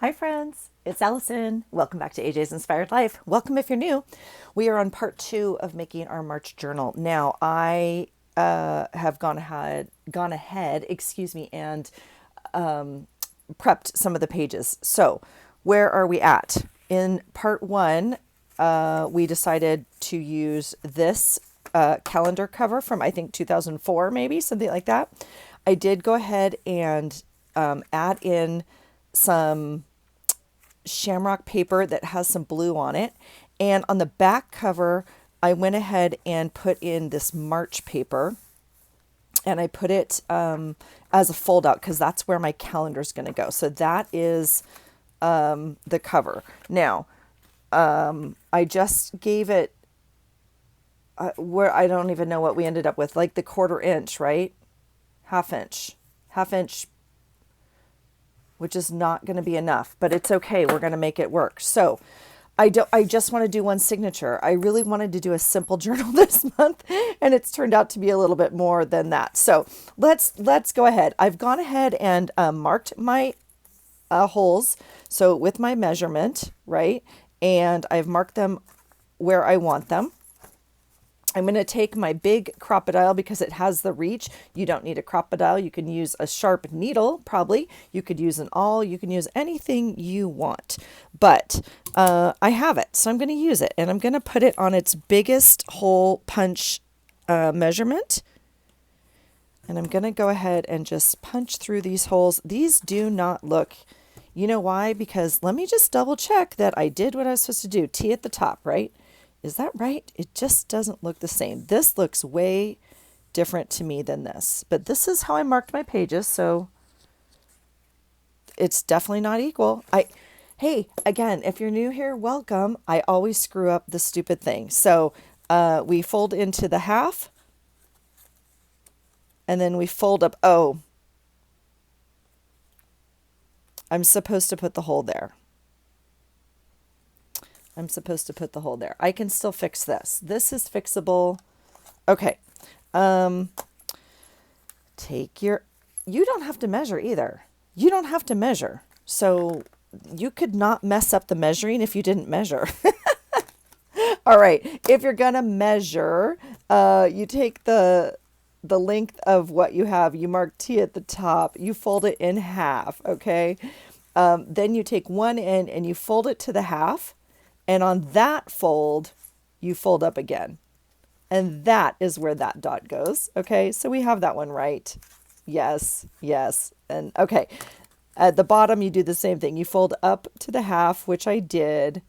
Hi, friends. It's Allison. Welcome back to AJ's Inspired Life. Welcome if you're new. We are on part 2 of making our March journal. Now, I have gone ahead, and prepped some of the pages. So, where are we at? In part 1, we decided to use this calendar cover from, I think, 2004, maybe something like that. I did go ahead and add in some shamrock paper that has some blue on it. And on the back cover, I went ahead and put in this March paper, and I put it as a fold out because that's where my calendar is going to go. So that is the cover. Now, I just gave it where I don't even know what we ended up with, like the 1/4 inch, right? Half inch, which is not going to be enough, but it's okay. We're going to make it work. So I just want to do one signature. I really wanted to do a simple journal this month, and it's turned out to be a little bit more than that. So let's go ahead. I've gone ahead and marked my holes. So with my measurement, right? And I've marked them where I want them. I'm going to take my big Crop-A-Dile because it has the reach. You don't need a Crop-A-Dile. You can use a sharp needle, probably. You could use an awl. You can use anything you want. But I have it, so I'm going to use it. And I'm going to put it on its biggest hole punch measurement. And I'm going to go ahead and just punch through these holes. These do not look, you know why? Because let me just double check that I did what I was supposed to do. T at the top, right? Is that right? It just doesn't look the same. This looks way different to me than this. But this is how I marked my pages, so it's definitely not equal. Hey, again, if you're new here, welcome. I always screw up the stupid thing. So we fold into the half, and then we fold up. Oh, I'm supposed to put the hole there. I'm supposed to put the hole there. I can still fix this. This is fixable. Okay. You don't have to measure either. You don't have to measure. So you could not mess up the measuring if you didn't measure. All right. If you're going to measure, you take the length of what you have. You mark T at the top. You fold it in half. Okay. Then you take one end and you fold it to the half. And on that fold, you fold up again. And that is where that dot goes. Okay, so we have that one right. Yes, yes. And okay, at the bottom, you do the same thing. You fold up to the half, which I did,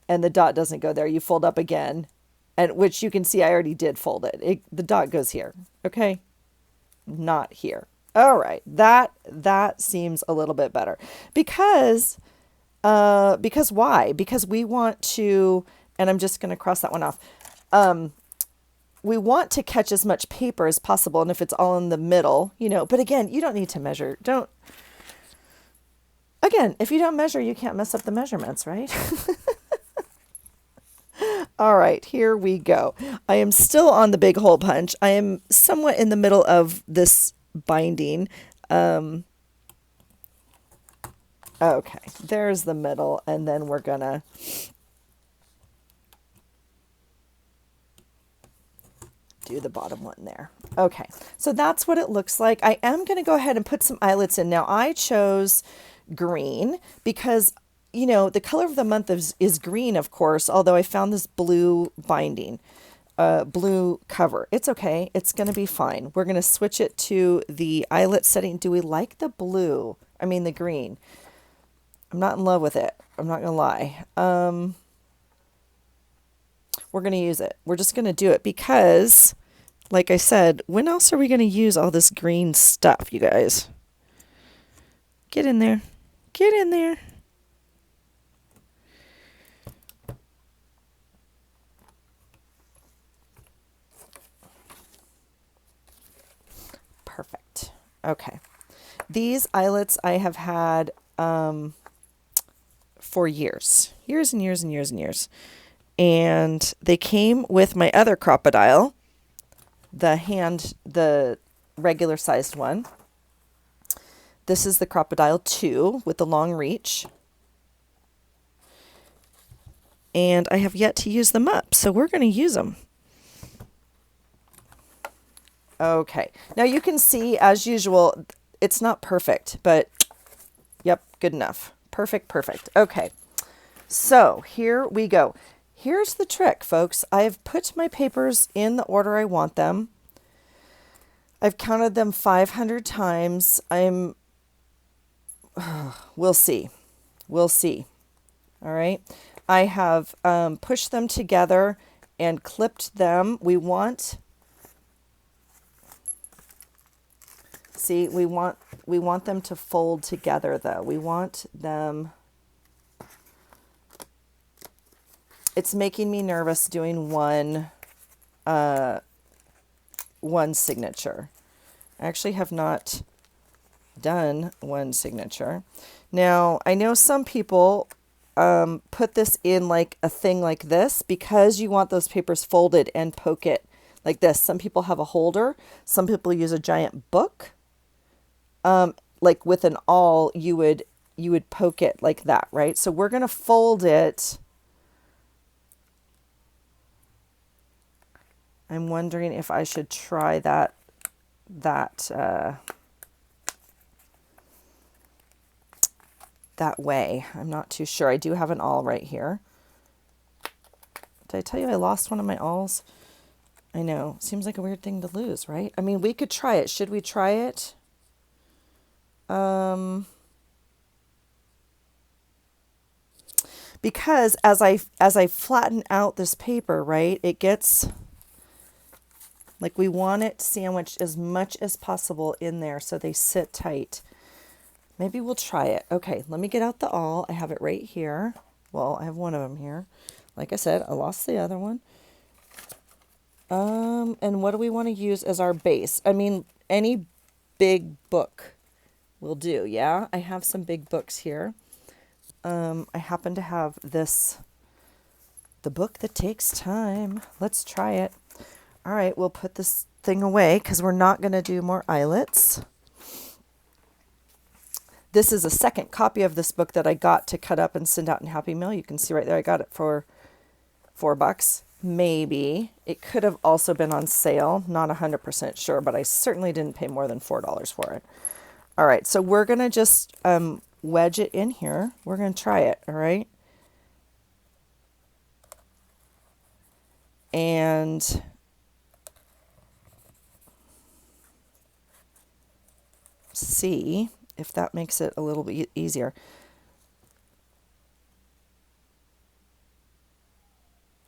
and the dot doesn't go there. You fold up again, and which you can see I already did fold it. The dot goes here. Okay, not here. All right, that seems a little bit better because why? Because we want to, and I'm just going to cross that one off. We want to catch as much paper as possible. And if it's all in the middle, but again, you don't need to measure. Again, if you don't measure, you can't mess up the measurements, right? All right, here we go. I am still on the big hole punch. I am somewhat in the middle of this binding. Okay, there's the middle, and then we're gonna do the bottom one there. Okay, so that's what it looks like. I am gonna go ahead and put some eyelets in. Now, I chose green because, the color of the month is green, of course, although I found this blue binding, blue cover. It's okay, it's gonna be fine. We're gonna switch it to the eyelet setting. Do we like the blue? I mean, the green. I'm not in love with it. I'm not going to lie. We're going to use it. We're just going to do it because, like I said, when else are we going to use all this green stuff, you guys? Get in there. Get in there. Perfect. Okay. These eyelets I have had for years and years and years and years. And they came with my other Crop-A-Dile, the regular sized one. This is the Crop-A-Dile 2 with the long reach. And I have yet to use them up, so we're going to use them. Okay, now you can see, as usual, it's not perfect, but yep, good enough. Perfect, perfect. Okay, so here we go. Here's the trick, folks. I have put my papers in the order I want them. I've counted them 500 times. We'll see. We'll see. All right. I have pushed them together and clipped them. We want them to fold together though. We want them. It's making me nervous doing one signature. I actually have not done one signature. Now, I know some people put this in like a thing like this because you want those papers folded and poke it like this. Some people have a holder. Some people use a giant book. Like with an awl, you would poke it like that, right? So we're going to fold it. I'm wondering if I should try that way. I'm not too sure. I do have an awl right here. Did I tell you I lost one of my awls? I know. Seems like a weird thing to lose, right? I mean, we could try it. Should we try it? Because as I flatten out this paper, right, it gets like we want it sandwiched as much as possible in there so they sit tight. Maybe we'll try it. Okay, let me get out the awl. I have it right here. Well, I have one of them here. Like I said, I lost the other one. And what do we want to use as our base? I mean, any big book will do, yeah? I have some big books here. I happen to have this, The Book That Takes Time. Let's try it. All right, we'll put this thing away because we're not going to do more eyelets. This is a second copy of this book that I got to cut up and send out in Happy Mail. You can see right there, I got it for $4, maybe. It could have also been on sale. Not 100% sure, but I certainly didn't pay more than $4 for it. All right, so we're going to just wedge it in here. We're going to try it, all right? And see if that makes it a little bit easier.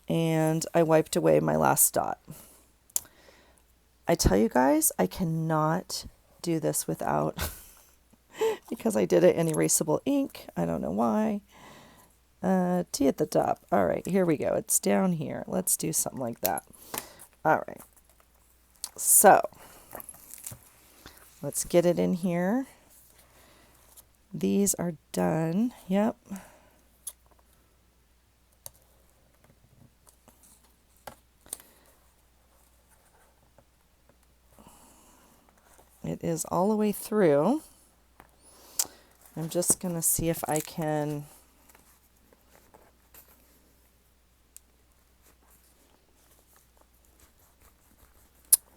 And I wiped away my last dot. I tell you guys, I cannot do this without, because I did it in erasable ink. I don't know why. T at the top. All right, here we go. It's down here. Let's do something like that. All right. So let's get it in here. These are done. Yep. It is all the way through. I'm just going to see if I can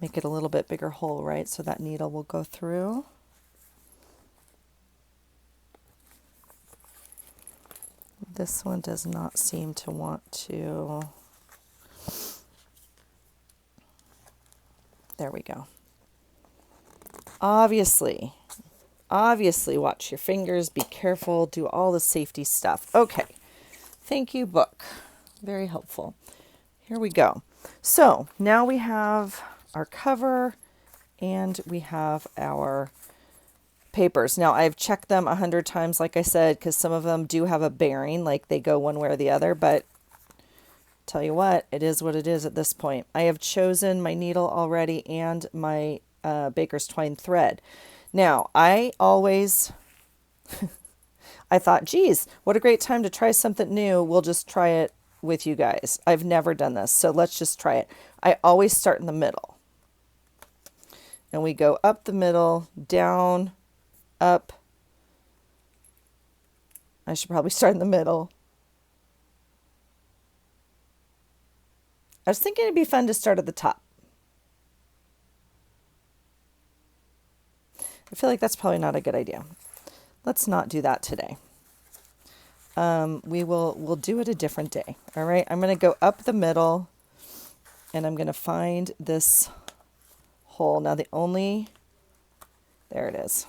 make it a little bit bigger hole, right? So that needle will go through. This one does not seem to want to. There we go. Obviously, watch your fingers, be careful, do all the safety stuff. Okay, thank you, book. Very helpful. Here we go. So now we have our cover and we have our papers. Now I've checked them 100 times, like I said, because some of them do have a bearing, like they go one way or the other, but tell you what, it is what it is at this point. I have chosen my needle already and my baker's twine thread. Now, I always, I thought, geez, what a great time to try something new. We'll just try it with you guys. I've never done this, so let's just try it. I always start in the middle. And we go up the middle, down up. I should probably start in the middle. I was thinking it'd be fun to start at the top. I feel like that's probably not a good idea. Let's not do that today. We'll do it a different day. All right. I'm going to go up the middle and I'm going to find this hole. Now there it is.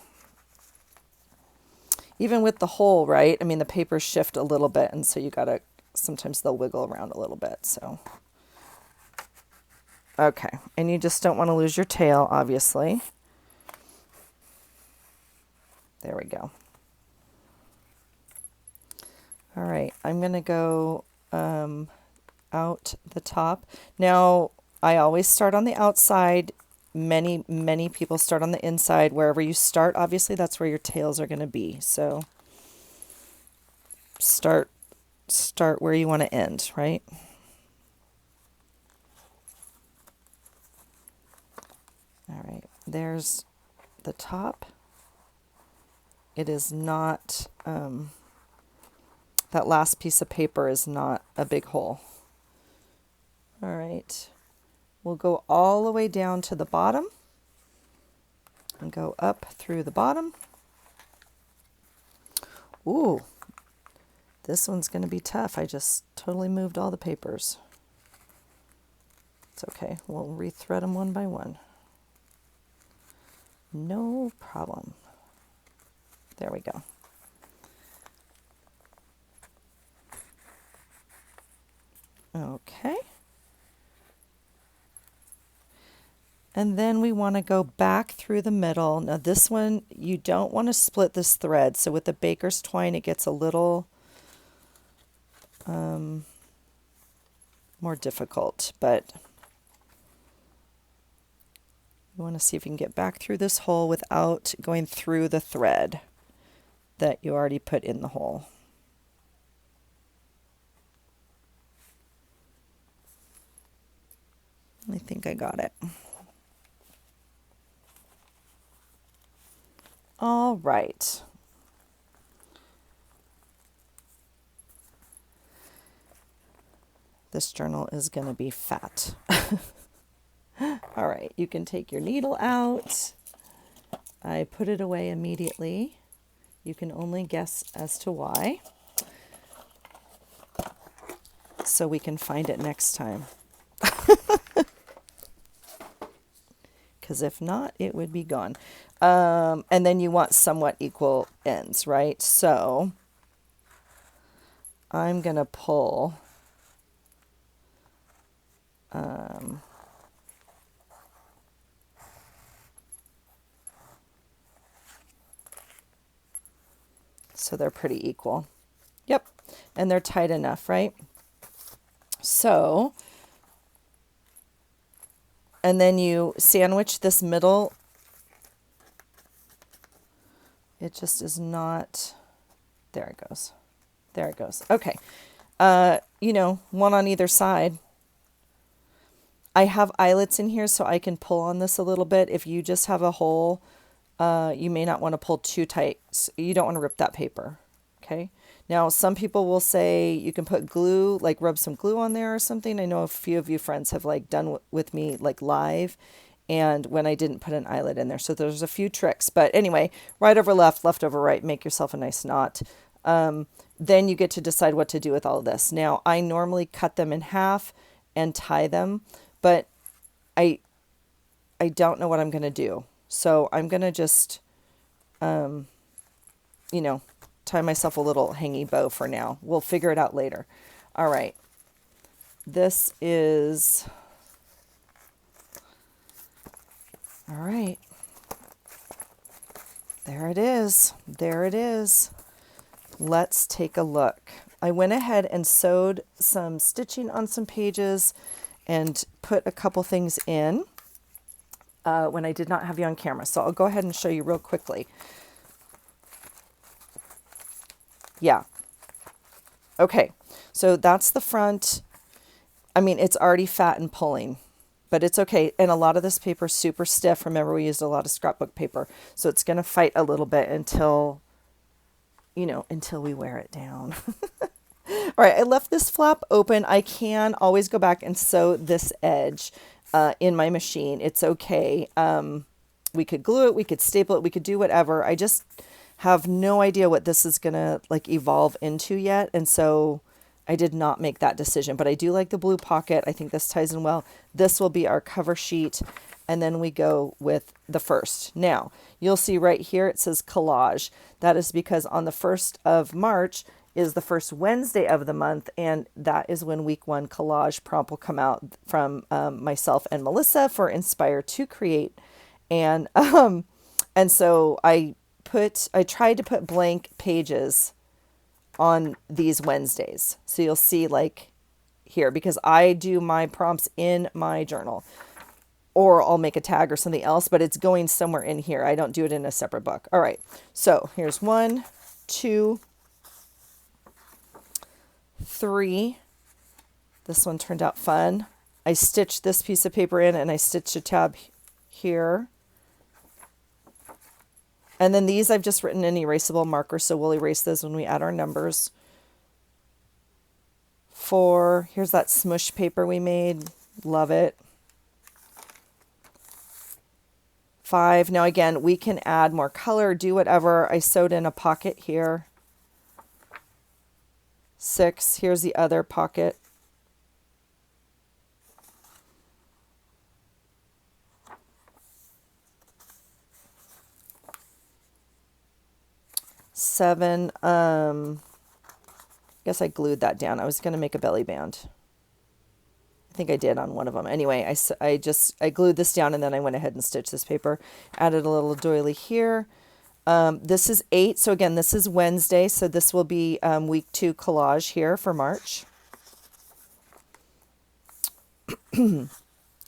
Even with the hole, right? I mean, the papers shift a little bit. And so sometimes they'll wiggle around a little bit. So, okay. And you just don't want to lose your tail, obviously. There we go. All right, I'm going to go out the top. Now, I always start on the outside. Many people start on the inside. Wherever you start, obviously, that's where your tails are going to be. So start where you want to end, right? All right, there's the top. It is not... that last piece of paper is not a big hole. All right. We'll go all the way down to the bottom and go up through the bottom. Ooh, this one's going to be tough. I just totally moved all the papers. It's okay. We'll rethread them one by one. No problem. There we go. Okay. And then we want to go back through the middle. Now this one, you don't want to split this thread. So with the baker's twine, it gets a little more difficult, but you want to see if you can get back through this hole without going through the thread that you already put in the hole. I think I got it. All right. This journal is going to be fat. All right, you can take your needle out. I put it away immediately. You can only guess as to why. So we can find it next time. Because if not, it would be gone. And then you want somewhat equal ends, right? So I'm going to pull so they're pretty equal. Yep. And they're tight enough, right? So, and then you sandwich this middle. It just is not, there it goes. There it goes. Okay. One on either side. I have eyelets in here so I can pull on this a little bit. If you just have a hole, you may not want to pull too tight. So you don't want to rip that paper. Okay. Now, some people will say you can put glue, like rub some glue on there or something. I know a few of you friends have done with me live, and when I didn't put an eyelet in there. So there's a few tricks. But anyway, right over left, left over right, make yourself a nice knot. Then you get to decide what to do with all of this. Now, I normally cut them in half and tie them, but I don't know what I'm going to do. So I'm going to just, tie myself a little hangy bow for now. We'll figure it out later. All right. This is, all right. There it is. There it is. Let's take a look. I went ahead and sewed some stitching on some pages and put a couple things in when I did not have you on camera. So I'll go ahead and show you real quickly. Yeah. Okay. So that's the front. I mean, it's already fat and pulling. but it's okay. And a lot of this paper is super stiff. Remember, we used a lot of scrapbook paper. So it's going to fight a little bit until, until we wear it down. All right, I left this flap open. I can always go back and sew this edge in my machine. It's okay. We could glue it, we could staple it, we could do whatever. I just have no idea what this is going to like evolve into yet. And so I did not make that decision, but I do like the blue pocket. I think this ties in well. This will be our cover sheet. And then we go with the first. Now, you'll see right here it says collage. That is because on the 1st of March is the first Wednesday of the month, and that is when week 1 collage prompt will come out from myself and Melissa for Inspire to Create. And so I tried to put blank pages on these Wednesdays. So you'll see like here, because I do my prompts in my journal, or I'll make a tag or something else, but it's going somewhere in here. I don't do it in a separate book. All right. So here's 1, 2, 3. This one turned out fun. I stitched this piece of paper in and I stitched a tab here. And then these I've just written in erasable marker, so we'll erase those when we add our numbers. 4, here's that smush paper we made. Love it. 5, now again, we can add more color, do whatever. I sewed in a pocket here. 6, here's the other pocket. 7, I guess I glued that down. I was going to make a belly band. I think I did on one of them. Anyway, I glued this down and then I went ahead and stitched this paper. Added a little doily here. This is 8. So again, this is Wednesday. So this will be week 2 collage here for March.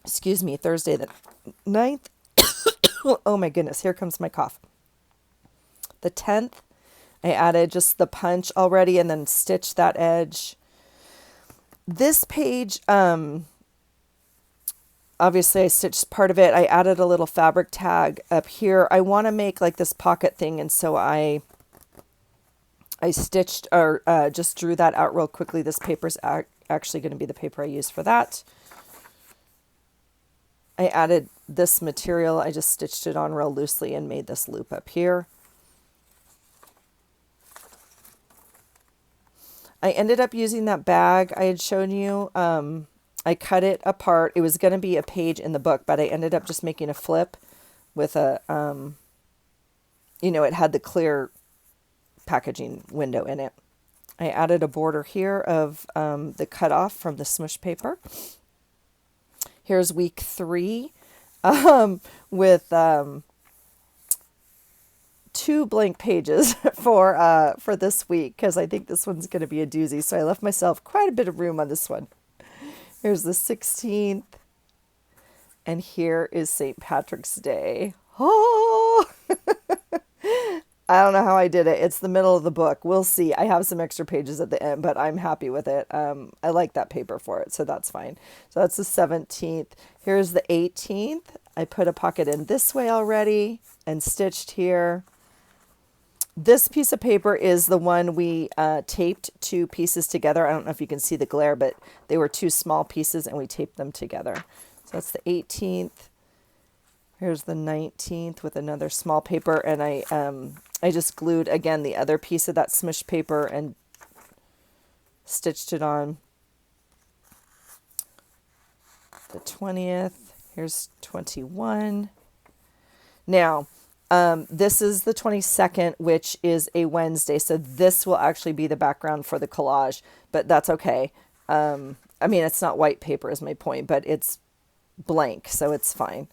Excuse me, Thursday the 9th. Oh my goodness, here comes my cough. The 10th, I added just the punch already and then stitched that edge. This page, obviously I stitched part of it. I added a little fabric tag up here. I want to make like this pocket thing, and so I stitched or just drew that out real quickly. This paper's actually going to be the paper I use for that. I added this material. I just stitched it on real loosely and made this loop up here. I ended up using that bag I had shown you. I cut it apart. It was going to be a page in the book, but I ended up just making a flip with a, it had the clear packaging window in it. I added a border here of the cutoff from the smush paper. Here's week 3 with 2 blank pages for this week, because I think this one's going to be a doozy. So I left myself quite a bit of room on this one. Here's the 16th. And here is St. Patrick's Day. Oh! I don't know how I did it. It's the middle of the book. We'll see. I have some extra pages at the end, but I'm happy with it. I like that paper for it, so that's fine. So that's the 17th. Here's the 18th. I put a pocket in this way already and stitched here. This piece of paper is the one we taped 2 pieces together. I don't know if you can see the glare, but they were 2 small pieces and we taped them together. So that's the 18th. Here's the 19th with another small paper, and I just glued again the other piece of that smush paper and stitched it on. The 20th. Here's 21. Now, this is the 22nd, which is a Wednesday. So this will actually be the background for the collage, but that's okay. I mean, it's not white paper is my point, but it's blank, so it's fine.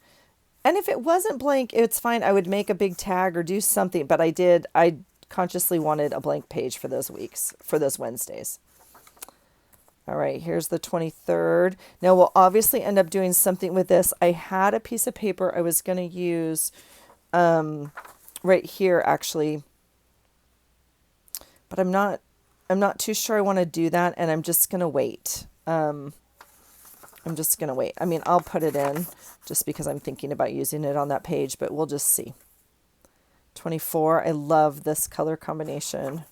And if it wasn't blank, it's fine. I would make a big tag or do something, but I consciously wanted a blank page for those weeks, for those Wednesdays. All right, here's the 23rd. Now we'll obviously end up doing something with this. I had a piece of paper I was going to use right here actually, but I'm not too sure I want to do that, and I'm just going to wait. I'm just going to wait. I mean, I'll put it in just because I'm thinking about using it on that page, but we'll just see. 24, I love this color combination.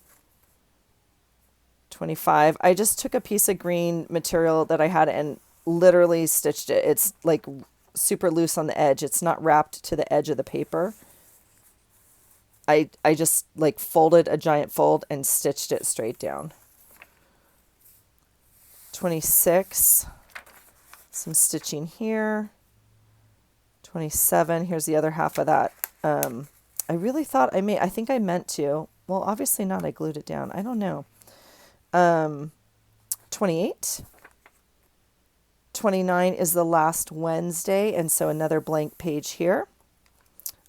25, I just took a piece of green material that I had and literally stitched it. It's like super loose on the edge. It's not wrapped to the edge of the paper. I just like folded a giant fold and stitched it straight down. 26, some stitching here. 27, here's the other half of that. I really thought I think I meant to. Well, obviously not. I glued it down. I don't know. 28. 29 is the last Wednesday, and so another blank page here.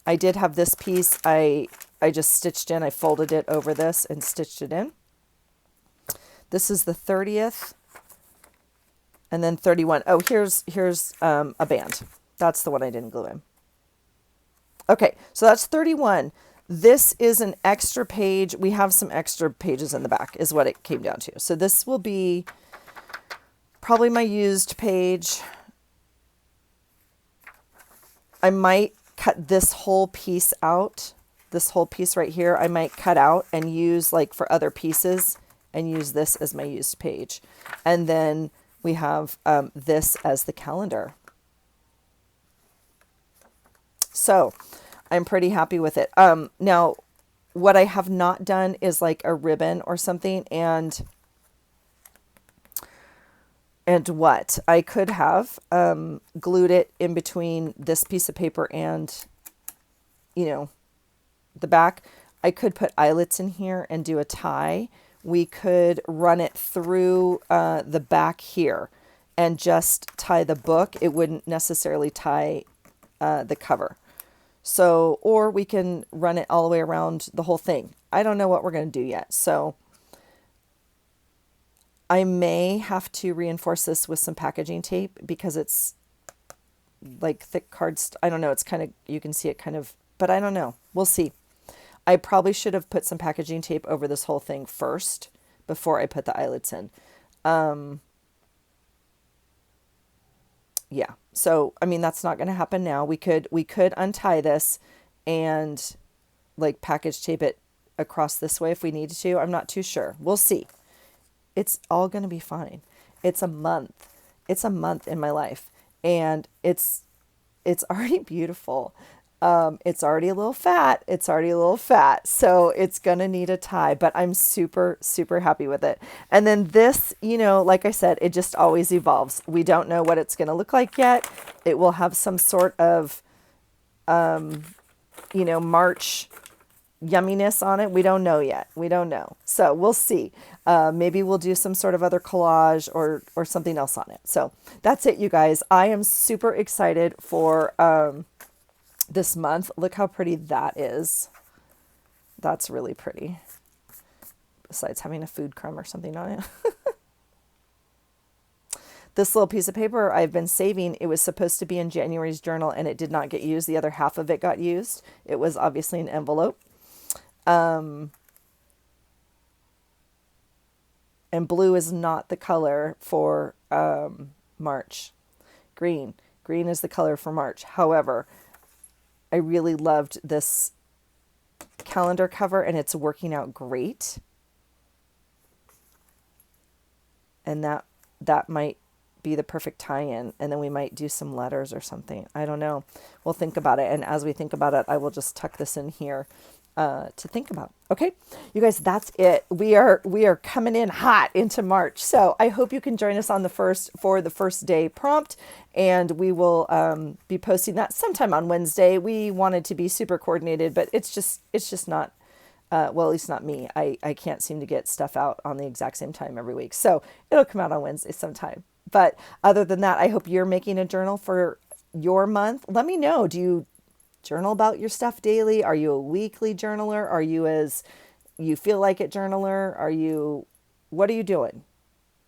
I did have this piece. I just stitched in. I folded it over this and stitched it in. This is the 30th. And then 31. Oh, here's a band. That's the one I didn't glue in. Okay, so that's 31. This is an extra page. We have some extra pages in the back is what it came down to. So this will be probably my used page. I might cut this whole piece out. This whole piece right here, I might cut out and use like for other pieces and use this as my used page. And then we have this as the calendar. So I'm pretty happy with it. Now, what I have not done is like a ribbon or something, and what I could have glued it in between this piece of paper and, you know, the back. I could put eyelets in here and do a tie. We could run it through the back here and just tie the book. It wouldn't necessarily tie the cover. So, or we can run it all the way around the whole thing. I don't know what we're going to do yet. So I may have to reinforce this with some packaging tape because it's like thick cards. I don't know. It's kind of, you can see it kind of, but I don't know. We'll see. I probably should have put some packaging tape over this whole thing first before I put the eyelets in. Yeah. So, I mean, that's not going to happen now. We could untie this and like package tape it across this way if we needed to. I'm not too sure. We'll see. It's all going to be fine. It's a month. It's a month in my life, and it's already beautiful. It's already a little fat. It's already a little fat. So it's going to need a tie, but I'm super, super happy with it. And then this, you know, like I said, it just always evolves. We don't know what it's going to look like yet. It will have some sort of, you know, March yumminess on it. We don't know yet. We don't know. So we'll see. Maybe we'll do some sort of other collage or something else on it. So that's it, you guys. I am super excited for, this month. Look how pretty that is. That's really pretty. Besides having a food crumb or something on it. This little piece of paper I've been saving, it was supposed to be in January's journal and it did not get used. The other half of it got used. It was obviously an envelope. And blue is not the color for March. Green is the color for March. However, I really loved this calendar cover and it's working out great. And that might be the perfect tie-in, and then we might do some letters or something. I don't know. We'll think about it, and as we think about it, I will just tuck this in here to think about. Okay, you guys, that's it. We are coming in hot into March, so I hope you can join us on the first day prompt, and we will be posting that sometime on Wednesday. We wanted to be super coordinated, but it's just not. Well, at least not me. I can't seem to get stuff out on the exact same time every week, so it'll come out on Wednesday sometime. But other than that, I hope you're making a journal for your month. Let me know. Do you journal about your stuff daily? Are you a weekly journaler? Are you you feel like it journaler? What are you doing?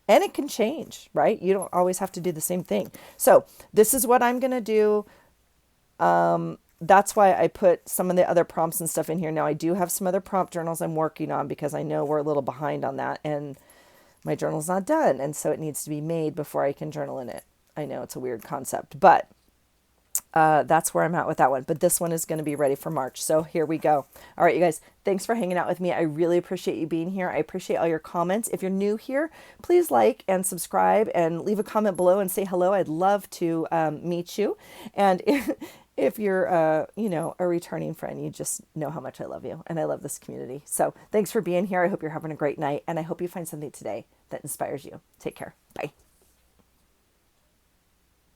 And it can change, right? You don't always have to do the same thing. So this is what I'm going to do. That's why I put some of the other prompts and stuff in here. Now I do have some other prompt journals I'm working on because I know we're a little behind on that and my journal's not done. And so it needs to be made before I can journal in it. I know it's a weird concept, but that's where I'm at with that one. But this one is going to be ready for March. So here we go. All right, you guys, thanks for hanging out with me. I really appreciate you being here. I appreciate all your comments. If you're new here, please like and subscribe and leave a comment below and say hello. I'd love to meet you. And if you're, a returning friend, you just know how much I love you and I love this community. So thanks for being here. I hope you're having a great night and I hope you find something today that inspires you. Take care. Bye.